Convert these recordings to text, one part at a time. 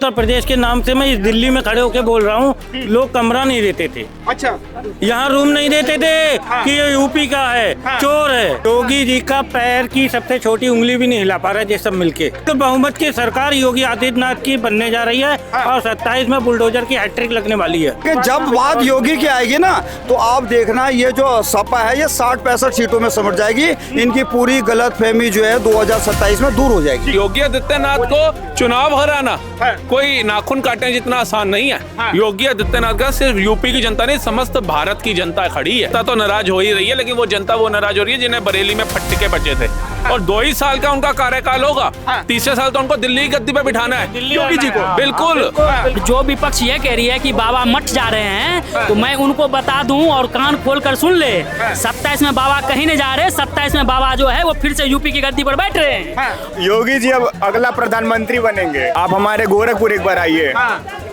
उत्तर प्रदेश के नाम से मैं इस दिल्ली में खड़े होके बोल रहा हूँ, लोग कमरा नहीं देते थे। अच्छा, यहाँ रूम नहीं देते थे कि ये यूपी का है, चोर है। योगी जी का पैर की सबसे छोटी उंगली भी नहीं हिला पा रहा है, ये सब मिलके। तो बहुमत की सरकार योगी आदित्यनाथ की बनने जा रही है और 27 में बुलडोजर की हैट्रिक लगने वाली है। कि जब बात योगी की आएगी ना, तो आप देखना ये जो सपा है ये 60-65 सीटों में समझ जाएगी। इनकी पूरी गलतफहमी जो है 2027 में दूर हो जाएगी। योगी आदित्यनाथ को चुनाव हराना कोई नाखून काटने जितना आसान नहीं है। योगी आदित्यनाथ का सिर्फ यूपी की जनता नहीं, समस्त भारत की जनता खड़ी है। तो नाराज हो ही रही है, लेकिन वो जनता वो नाराज हो रही है जिन्हें बरेली में फटके बचे थे। और 2 ही साल का उनका कार्यकाल होगा, तीसरे साल तो उनको दिल्ली की गद्दी पे बिठाना है योगी जी को। बिल्कुल। जो विपक्ष ये कह रही है कि बाबा मठ जा रहे हैं, तो मैं उनको बता दूं और कान खोल कर सुन ले, 27 में बाबा कहीं नहीं जा रहे। 27 में बाबा जो है वो फिर से यूपी की गद्दी पर बैठ रहे हैं। योगी जी अब अगला प्रधानमंत्री बनेंगे। आप हमारे गोरखपुर एक बार आइए,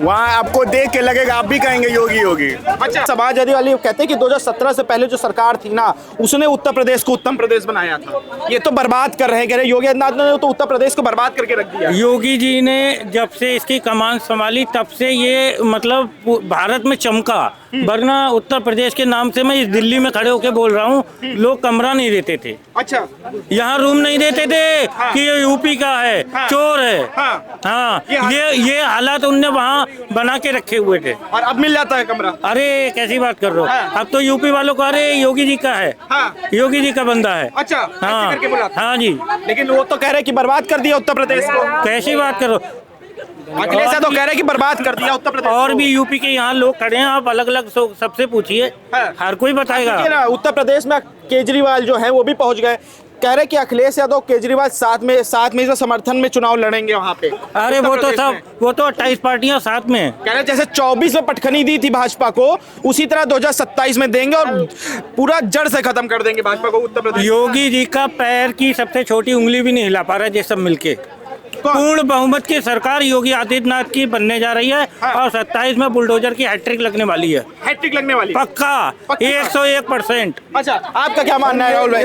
वहाँ आपको देख के लगेगा आप भी कहेंगे योगी योगी। अच्छा, समाजवादी वाले कहते हैं कि 2017 से पहले जो सरकार थी ना, उसने उत्तर प्रदेश को उत्तम प्रदेश बनाया था। ये तो बर्बाद कर रहे हैं, कह रहे योगी आदित्यनाथ ने तो उत्तर प्रदेश को बर्बाद करके रख दिया। योगी जी ने जब से इसकी कमान संभाली तब से ये मतलब भारत में चमका, वरना उत्तर प्रदेश के नाम से मैं इस दिल्ली में खड़े होके बोल रहा हूँ, लोग कमरा नहीं देते थे। अच्छा, यहाँ रूम नहीं देते थे कि ये यूपी का है, चोर है। हाँ, ये हालात उनने वहाँ बना के रखे हुए थे। और अब मिल जाता है कमरा। अरे कैसी बात कर रहे हो, अब तो यूपी वालों को अरे योगी जी का है, योगी जी का बंदा है। अच्छा, ऐसे करके बोला था। हाँ जी, लेकिन वो तो कह रहे हैं कि बर्बाद कर दिया उत्तर प्रदेश को। कैसी बात करो, अखिलेश यादव कह रहे हैं कि बर्बाद कर दिया उत्तर प्रदेश और को। भी यूपी के यहाँ लोग खड़े हैं, आप अलग अलग सबसे पूछिए, हर कोई बताएगा। देखिए ना, उत्तर प्रदेश में केजरीवाल जो है वो भी पहुंच गए। कह रहे कि अखिलेश यादव केजरीवाल साथ में इस समर्थन में चुनाव लड़ेंगे वहाँ पे। अरे वो तो 28 पार्टियां साथ में। कह रहे जैसे 24 में पटखनी दी थी भाजपा को, उसी तरह 2027 में देंगे और पूरा जड़ से खत्म कर देंगे भाजपा को उत्तर प्रदेश। योगी जी का पैर की सबसे छोटी उंगली भी नहीं हिला पा रहा है, ये सब मिलके। पूर्ण बहुमत की सरकार योगी आदित्यनाथ की बनने जा रही है और 27 में बुलडोजर की हैट्रिक लगने वाली है। हैट्रिक लगने वाली पक्का 101%। अच्छा, आपका क्या मानना है राहुल भाई?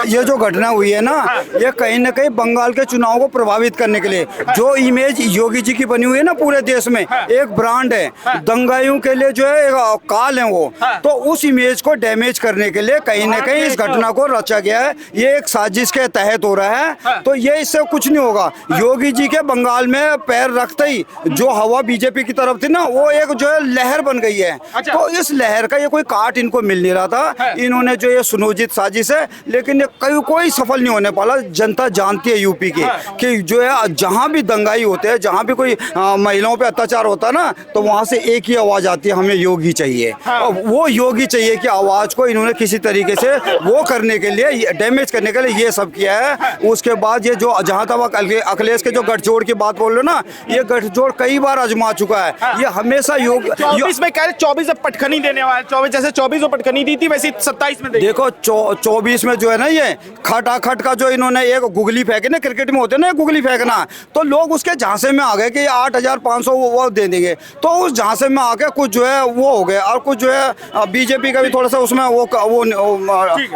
ये जो घटना हुई है ना, ये कहीं ना कहीं बंगाल के चुनाव को प्रभावित करने के लिए जो इमेज योगी जी की बनी हुई है ना पूरे देश में, एक ब्रांड है, दंगाइयों के लिए जो है एक काल है वो, तो उस इमेज को डैमेज करने के लिए कहीं ना कहीं इस घटना को रचा गया है। ये एक साजिश के तहत हो रहा है, तो ये इससे कुछ नहीं होगा। योगी जी के बंगाल में पैर रखते ही जो हवा बीजेपी की तरफ थी ना, वो एक जो है लहर बन गई है। तो इस लहर का ये कोई काट इनको मिल नहीं रहा था। इन्होंने जो ये सुनियोजित साजिश है, लेकिन ये कोई सफल नहीं होने वाला। जनता जानती है यूपी की कि जो है जहाँ भी दंगाई होते हैं, जहाँ भी कोई महिलाओं पे अत्याचार होता है ना, तो वहाँ से एक ही आवाज आती है, हमें योगी चाहिए। और वो योगी चाहिए कि आवाज को इन्होंने किसी तरीके से वो करने के लिए, डैमेज करने के लिए ये सब किया है। उसके बाद ये जो जहाँ तक अखिलेश के जो गठजोड़ की बात बोल रहे हो ना, ये गठजोड़ कई बार आजमा चुका है। ये हमेशा 24 में कह रहे 24 में पटखनी देने वाले, 24 जैसे 24 में पटखनी दी थी वैसे 27 में देखो 24 में जो है ना, ये खटाखट का जो इन्होंने एक गुगली फेंके ना, क्रिकेट में होते ना गुगली फेंकना, तो लोग उसके झांसे में आ गए कि 8,500 वो दे देंगे। तो उस झांसे में आके कुछ जो है वो हो गए, और कुछ जो है बीजेपी का भी थोड़ा सा उसमें वो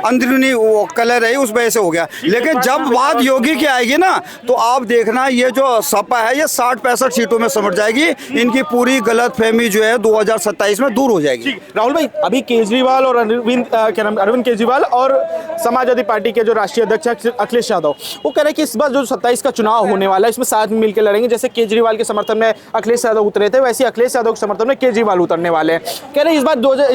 अंदरूनी वो कलर है, उस वजह से हो गया। लेकिन जब बात योगी की आएगी ना, तो आप देखना ये जो सपा है ये 60-65 सीटों में समझ जाएगी। इनकी पूरी गलतफहमी जो है 2027 में दूर हो जाएगी। राहुल भाई, अभी केजरीवाल और अरविंद केजरीवाल और समाजवादी पार्टी के जो राष्ट्रीय अध्यक्ष अखिलेश यादव, वो कह रहे हैं कि इस बार जो 27 का चुनाव होने वाला है, इसमें साथ में मिलकर लड़ेंगे। जैसे केजरीवाल के समर्थन में अखिलेश यादव उतरे थे, वैसे अखिलेश यादव के समर्थन में केजरीवाल उतरने वाले हैं। कह रहे हैं इस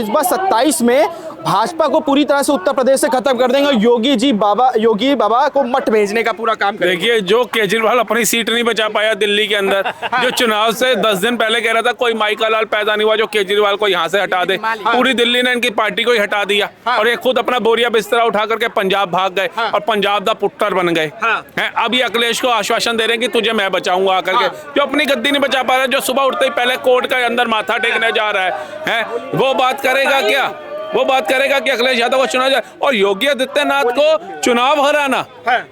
बार 27 में भाजपा को पूरी तरह से उत्तर प्रदेश से खत्म कर देंगे। योगी बाबा को मठ भेजने का पूरा काम करेंगे। देखिए, जो केजरीवाल अपनी सीट नहीं बचा पाया दिल्ली के अंदर, जो चुनाव से 10 दिन पहले कह रहा था कोई माइका लाल पैदा नहीं हुआ जो केजरीवाल को यहाँ से हटा दे, पूरी दिल्ली ने इनकी पार्टी को ही हटा दिया और ये खुद अपना बोरिया बिस्तरा उठा करके पंजाब भाग गए और पंजाब दा पुट्टर बन गए हैं। अब ये अखिलेश को आश्वासन दे रहे हैं कि तुझे मैं बचाऊंगा आकर के, जो अपनी गद्दी नहीं बचा पा रहा है, जो सुबह उठते ही पहले कोर्ट के अंदर माथा टेकने जा रहा है, वो बात करेगा क्या? वो बात करेगा कि अखिलेश यादव को चुना जाए। और योगी आदित्यनाथ को चुनाव हराना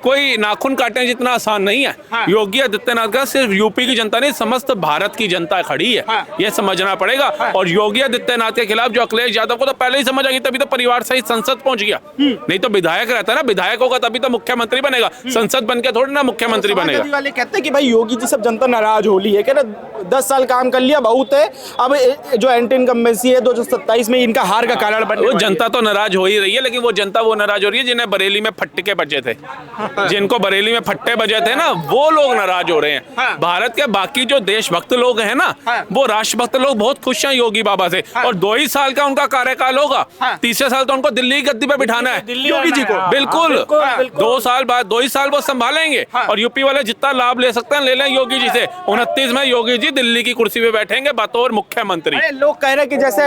कोई नाखून काटने जितना आसान नहीं है। योगी आदित्यनाथ का सिर्फ यूपी की जनता नहीं, समस्त भारत की जनता खड़ी है, ये समझना पड़ेगा। और योगी आदित्यनाथ के खिलाफ जो अखिलेश यादव को तो पहले ही समझ आ गई, तभी तो परिवार सहित संसद पहुंच गया। नहीं तो विधायक रहता ना, विधायक होगा तभी तो मुख्यमंत्री बनेगा, संसद बन के थोड़ी ना मुख्यमंत्री बनेगा। वाले कहते हैं कि भाई योगी जी सब जनता नाराज हो ली है, कह रहे 10 साल काम कर लिया बहुत है, अब जो एंटी इनकम्बेंसी है 2027 में इनका हार का कारण बनने वो वाली है। जनता तो नाराज हो ही रही है, लेकिन वो जनता वो नाराज हो रही है जिन्हें बरेली में फटके बजे थे, जिनको बरेली में फट्टे बजे थे ना, वो लोग नाराज हो रहे हैं। भारत के बाकी जो देशभक्त लोग हैं ना, वो राष्ट्रभक्त लोग बहुत खुश हैं योगी बाबा से। और 2 ही साल का उनका कार्यकाल होगा, तीसरे साल तो उनको दिल्ली की गद्दी पे बिठाना है योगी जी को। बिल्कुल 2 साल बाद 2 ही साल वो संभालेंगे। और यूपी वाले जितना लाभ ले सकते हैं ले लें योगी जी से। 29 में योगी जी दिल्ली की कुर्सी पे बैठेंगे बतौर मुख्यमंत्री। लोग कह रहे हैं कि जैसे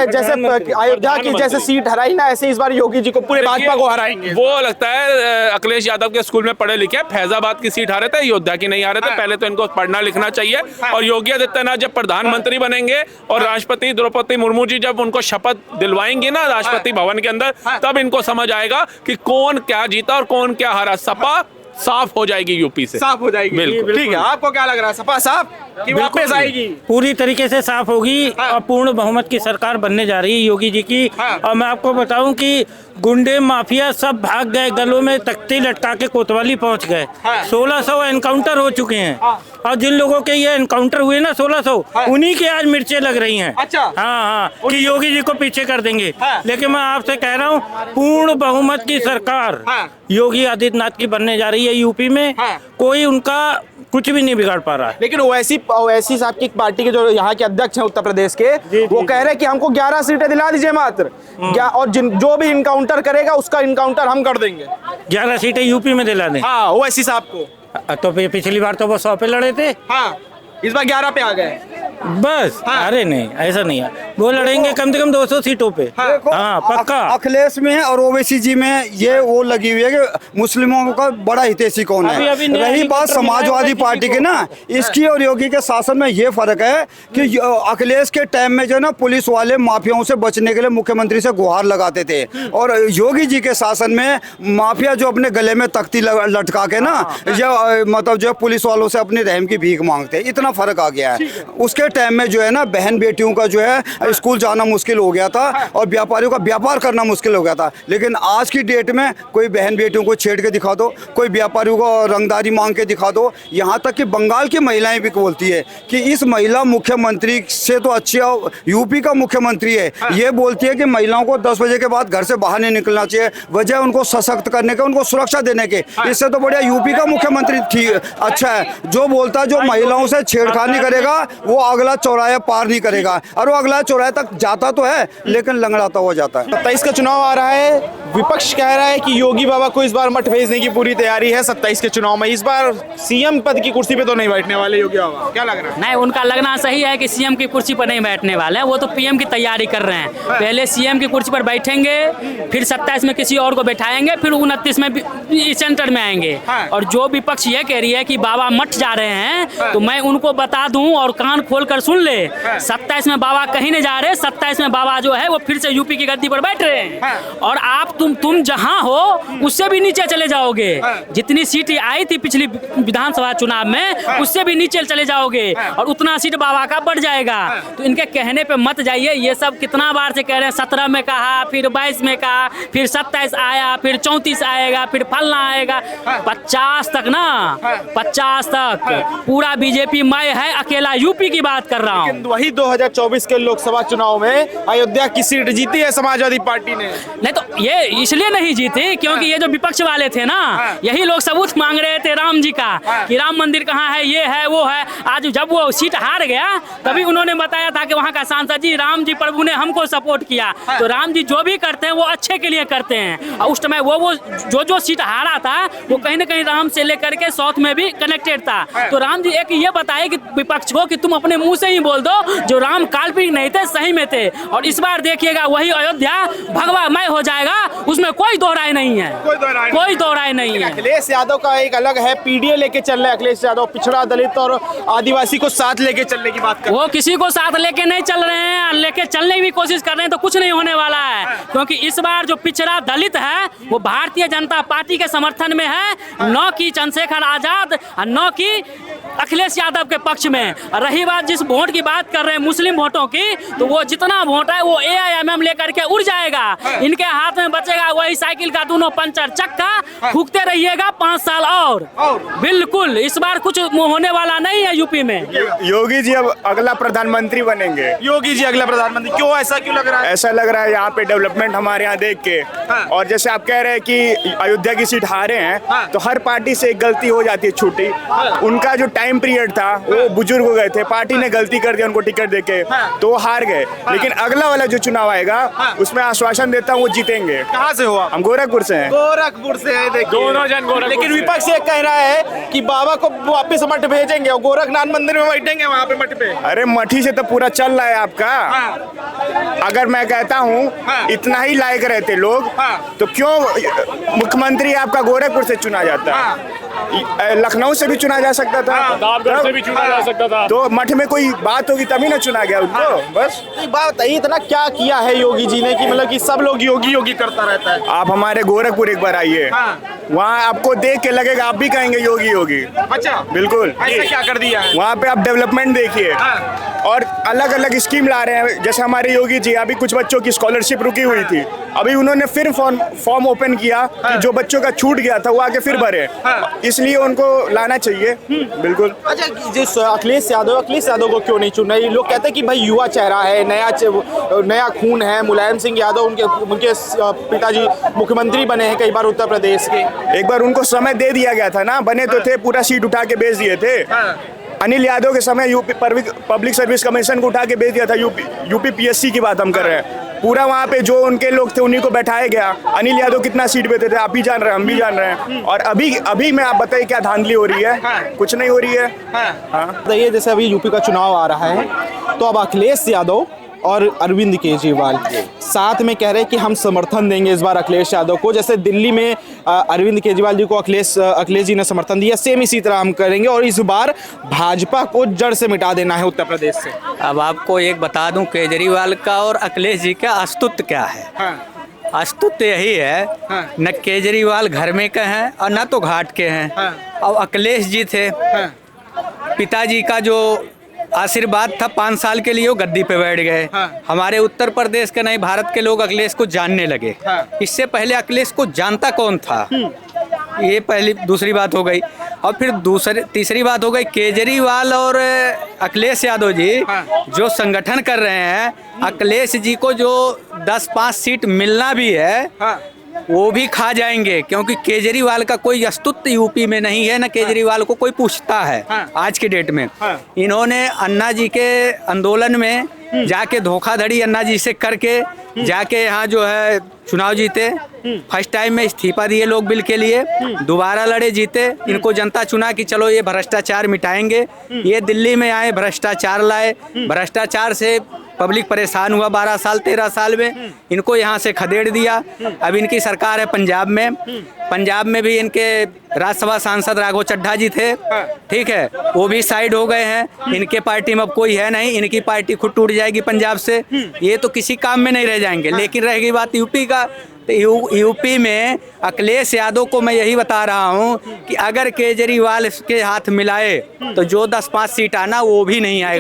अयोध्या की जैसे सीट हराई ना, ऐसे इस बार योगी जी को पूरे भाजपा को हराएंगे। वो लगता है अखिलेश यादव के स्कूल में पढ़े लिखे, फैजाबाद की सीट हारे थे, अयोध्या की नहीं हारे थे। पहले तो इनको पढ़ना लिखना चाहिए। और योगी आदित्यनाथ जब प्रधानमंत्री बनेंगे और राष्ट्रपति द्रौपदी मुर्मू जी जब उनको शपथ दिलवाएंगे ना राष्ट्रपति भवन के अंदर, तब इनको समझ आएगा कि कौन क्या जीता और कौन क्या हारा। सपा साफ हो जाएगी यूपी से, साफ हो जाएगी। बिल्कुल। ठीक है, आपको क्या लग रहा है, सपा साफ कि वापस आएगी? पूरी तरीके से साफ होगी और पूर्ण बहुमत की सरकार बनने जा रही है योगी जी की। और मैं आपको बताऊं कि गुंडे माफिया सब भाग गए, गलों में तख्ती लटका के कोतवाली पहुंच गए। 1600 एनकाउंटर हो चुके हैं और जिन लोगों के ये एनकाउंटर हुए ना 1600, उन्हीं के आज मिर्चें लग रही हैं। अच्छा। हाँ, कि योगी जी को पीछे कर देंगे। लेकिन मैं आपसे कह रहा हूँ पूर्ण बहुमत की सरकार योगी आदित्यनाथ की बनने जा रही है यूपी में। कोई उनका कुछ भी नहीं बिगाड़ पा रहा है। लेकिन ओवैसी साहब की पार्टी के जो यहाँ के अध्यक्ष हैं उत्तर प्रदेश के, वो कह रहे हैं कि हमको 11 सीटें दिला दीजिए मात्र, और जो भी इनकाउंटर करेगा उसका इनकाउंटर हम कर देंगे। 11 सीटें यूपी में दिला दें। हाँ, ओवैसी साहब को। तो पिछली बार तो वो 100 पे लड़े थे। हाँ, इस बार 11 पे आ गए बस। अरे नहीं, ऐसा नहीं है, वो लड़ेंगे कम से कम 200 सीटों पे। हाँ, पक्का। अखिलेश में और ओवैसी जी में ये वो लगी हुई है कि मुस्लिमों का बड़ा हितैषी कौन है। रही बात समाजवादी पार्टी की ना, इसकी और योगी के शासन में ये फर्क है कि अखिलेश के टाइम में जो ना पुलिस वाले माफियाओं से बचने के लिए मुख्यमंत्री से गुहार लगाते थे, और योगी जी के शासन में माफिया जो अपने गले में तख्ती लटका के ना जो मतलब जो पुलिस वालों से अपनी रहम की भीख मांगते, इतना फर्क आ गया है। उसके टाइम में जो है ना बहन बेटियों का जो है स्कूल जाना मुश्किल हो गया था और व्यापारियों का व्यापार करना मुश्किल हो गया था। लेकिन आज की डेट में कोई बहन बेटियों को छेड़ के दिखा दो, कोई व्यापारियों को रंगदारी मांग के दिखा दो। यहाँ तक कि बंगाल की महिलाएं भी बोलती है कि इस महिला मुख्यमंत्री से तो अच्छी यूपी का मुख्यमंत्री है। ये बोलती है कि महिलाओं को 10 बजे के बाद घर से बाहर नहीं निकलना चाहिए, वजह उनको सशक्त करने के, उनको सुरक्षा देने के। इससे तो बढ़िया यूपी का मुख्यमंत्री ठीक अच्छा है, जो बोलता है जो महिलाओं से छेड़खानी करेगा वो अगला चौराहा पार नहीं करेगा, और वो अगला चौराहे तक जाता तो है लेकिन लंगड़ाता हुआ जाता है। 27 का चुनाव आ रहा है, विपक्ष कह रहा है कि योगी बाबा को इस बार मठ भेजने की पूरी तैयारी है 27 के चुनाव में। इस बार सीएम पद की कुर्सी पे तो नहीं बैठने वाले योगी बाबा, क्या लग रहा है? नहीं, उनका लगना सही है कि सीएम की कुर्सी पर नहीं बैठने वाले हैं, वो तो पीएम की तैयारी कर रहे हैं। पहले सीएम की कुर्सी पर बैठेंगे, फिर 27 में किसी और को बैठाएंगे, फिर 29 में सेंटर में आएंगे। और जो विपक्ष ये कह रही है कि बाबा मठ जा रहे हैं, तो मैं उनको बता दूं और कान खोल कर सुन ले, 27 में बाबा कहीं नहीं जा रहे। 27 में बाबा जो है वो फिर से यूपी की गद्दी पर बैठ रहे हैं। और आप तुम जहां हो उससे भी नीचे चले जाओगे। जितनी सीट आई थी पिछली विधानसभा चुनाव में, उससे भी नीचे चले जाओगे और उतना सीट बाबा का बढ़ जाएगा। तो इनके कहने पे मत जाइए। ये सब कितना बार से कह रहे हैं, 17 में कहा, फिर 22 में कहा, फिर 27 आया, फिर 34 आएगा, फिर फलना आएगा। 50 तक ना, 50 तक पूरा बीजेपी मैं है, अकेला यूपी की बात कर रहा हूँ। वही 2024 के लोकसभा चुनाव में अयोध्या की सीट जीती है समाजवादी पार्टी ने। नहीं तो ये इसलिए नहीं जीती क्योंकि ये जो विपक्ष वाले थे ना, यही लोग सबूत मांग रहे थे राम जी का कि राम मंदिर कहाँ है, ये है वो है। आज जब वो सीट हार गया तभी उन्होंने बताया था कि वहाँ का सांसद जी राम जी प्रभु ने हमको सपोर्ट किया। तो राम जी जो भी करते हैं वो अच्छे के लिए करते हैं। और उस समय वो जो सीट हारा था वो कहीं ना कहीं राम से लेकर के साउथ में भी कनेक्टेड था। तो राम जी एक ये बताए कि विपक्ष को कि तुम अपने मुंह से ही बोल दो जो राम काल्पनिक नहीं थे, सही में थे। और इस बार देखिएगा वही अयोध्या भगवामय हो जाएगा, उसमें कोई दो राय नहीं है, कोई दो राय नहीं है। अखिलेश यादव का एक अलग है, पीडीए लेके चल रहे अखिलेश यादव, पिछड़ा दलित और आदिवासी को साथ लेके चलने की बात कर। वो किसी को साथ लेके नहीं चल रहे हैं, लेके चलने की भी कोशिश कर रहे हैं तो कुछ नहीं होने वाला है, क्योंकि इस बार जो पिछड़ा दलित है वो भारतीय जनता पार्टी के समर्थन में है, न कि चंद्रशेखर आजाद और न कि अखिलेश यादव के पक्ष में। रही बात जिस वोट की बात कर रहे हैं मुस्लिम वोटों की, तो वो जितना वोट है वो AIMM लेकर के उड़ जाएगा, इनके हाथ में बचेगा वही साइकिल का दोनों पंचर चक्का, फूकते रहिएगा 5 साल और बिल्कुल। इस बार कुछ होने वाला नहीं है यूपी में। योगी जी अब अगला प्रधानमंत्री बनेंगे। योगी जी अगला प्रधानमंत्री, क्यों ऐसा क्यों लग रहा है? ऐसा लग रहा है यहाँ पे डेवलपमेंट हमारे यहाँ देख के। और जैसे आप कह रहे हैं कि अयोध्या की सीट हारे हैं, तो हर पार्टी से एक गलती हो जाती है छोटी। उनका जो टाइम पीरियड था वो बुजुर्ग हो गए थे, पार्टी ने गलती कर दिया उनको टिकट देके, तो वो हार गए। लेकिन अगला वाला जो चुनाव आएगा उसमें आश्वासन देता हूँ वो जीतेंगे। कहाँ से हो आप? हम गोरखपुर से हैं। गोरखपुर से है, देखिए दोनों जन गोरखपुर लेकिन से। विपक्ष ये कह रहा है कि बाबा को वापस मठ भेजेंगे और गोरखनाथ मंदिर में बैठेंगे वहाँ पे मठ पे। अरे मठी से तो पूरा चल रहा है आपका। अगर मैं कहता हूँ इतना ही लायक रहते लोग, तो क्यों मुख्यमंत्री आपका गोरखपुर से चुना जाता है? लखनऊ से भी चुना जा सकता था, प्रतापगढ़ से भी चुना जा सकता था। तो मठ में कोई बात होगी तभी ना चुना गया उनको। बस एक बात बताइए, इतना क्या किया है योगी जी ने कि मतलब कि सब लोग योगी योगी करता रहता है? आप हमारे गोरखपुर एक बार आइए, वहाँ आपको देख के लगेगा आप भी कहेंगे योगी योगी। अच्छा, बिल्कुल। ऐसा क्या कर दिया है? वहाँ पे आप डेवलपमेंट देखिए और अलग अलग स्कीम ला रहे हैं। जैसे हमारे योगी जी, अभी कुछ बच्चों की स्कॉलरशिप रुकी हुई थी, अभी उन्होंने फिर फॉर्म ओपन किया कि जो बच्चों का छूट गया था वो आके फिर भरे, इसलिए उनको लाना चाहिए। बिल्कुल। अच्छा, जो अखिलेश यादव को क्यों नहीं चुन रहे? लोग कहते हैं कि भाई युवा चेहरा है, नया खून है। मुलायम सिंह यादव उनके पिताजी मुख्यमंत्री बने हैं कई बार उत्तर प्रदेश के। एक बार उनको समय दे दिया गया था ना, बने तो थे, पूरा सीट उठा के बेच दिए थे। अनिल यादव के समय यूपी पब्लिक सर्विस कमीशन को उठा के भेज दिया था। यूपी PSC की बात हम कर रहे हैं। पूरा वहाँ पे जो उनके लोग थे उन्हीं को बैठाया गया। अनिल यादव कितना सीट पे थे आप भी जान रहे हैं, हम भी जान रहे हैं। और अभी मैं आप बताइए क्या धांधली हो रही है? कुछ नहीं हो रही है। बताइए, जैसे अभी यूपी का चुनाव आ रहा है, तो अब अखिलेश यादव और अरविंद केजरीवाल साथ में कह रहे हैं कि हम समर्थन देंगे इस बार अखिलेश यादव को। जैसे दिल्ली में अरविंद केजरीवाल जी को अखिलेश जी ने समर्थन दिया, सेम इसी तरह हम करेंगे और इस बार भाजपा को जड़ से मिटा देना है उत्तर प्रदेश से। अब आपको एक बता दूं, केजरीवाल का और अखिलेश जी का अस्तित्व क्या है। अस्तित्व यही है, न केजरीवाल घर में के हैं और न तो घाट के हैं। और अखिलेश जी थे, पिताजी का जो आशीर्वाद था 5 साल के लिए वो गद्दी पे बैठ गए। हमारे उत्तर प्रदेश के नहीं भारत के लोग अखिलेश को जानने लगे। इससे पहले अखिलेश को जानता कौन था, ये पहली दूसरी बात हो गई। और फिर तीसरी बात हो गई, केजरीवाल और अखिलेश यादव जी जो संगठन कर रहे हैं, अखिलेश जी को जो 10-5 सीट मिलना भी है वो भी खा जाएंगे, क्योंकि केजरीवाल का कोई अस्तित्व यूपी में नहीं है, ना केजरीवाल को कोई पूछता है। आज के डेट में इन्होंने अन्ना जी के आंदोलन में जाके धोखाधड़ी अन्ना जी से करके जाके यहाँ जो है चुनाव जीते। फर्स्ट टाइम में इस्तीफा दिए लोग बिल के लिए, दोबारा लड़े, जीते। इनको जनता चुना कि चलो ये भ्रष्टाचार मिटाएंगे। ये दिल्ली में आए, भ्रष्टाचार लाए, भ्रष्टाचार से पब्लिक परेशान हुआ 12 साल 13 साल में, इनको यहाँ से खदेड़ दिया। अब इनकी सरकार है पंजाब में। पंजाब में भी इनके राज्यसभा सांसद राघव चड्ढा जी थे, ठीक है, वो भी साइड हो गए हैं। इनके पार्टी में अब कोई है नहीं, इनकी पार्टी खुद टूट जाएगी पंजाब से। ये तो किसी काम में नहीं रह जाएंगे। लेकिन रहेगी बात यूपी का, तो यूपी में अखिलेश यादव को मैं यही बता रहा हूँ कि अगर केजरीवाल के हाथ मिलाए तो जो 10-5 सीट आना वो भी नहीं आएगा।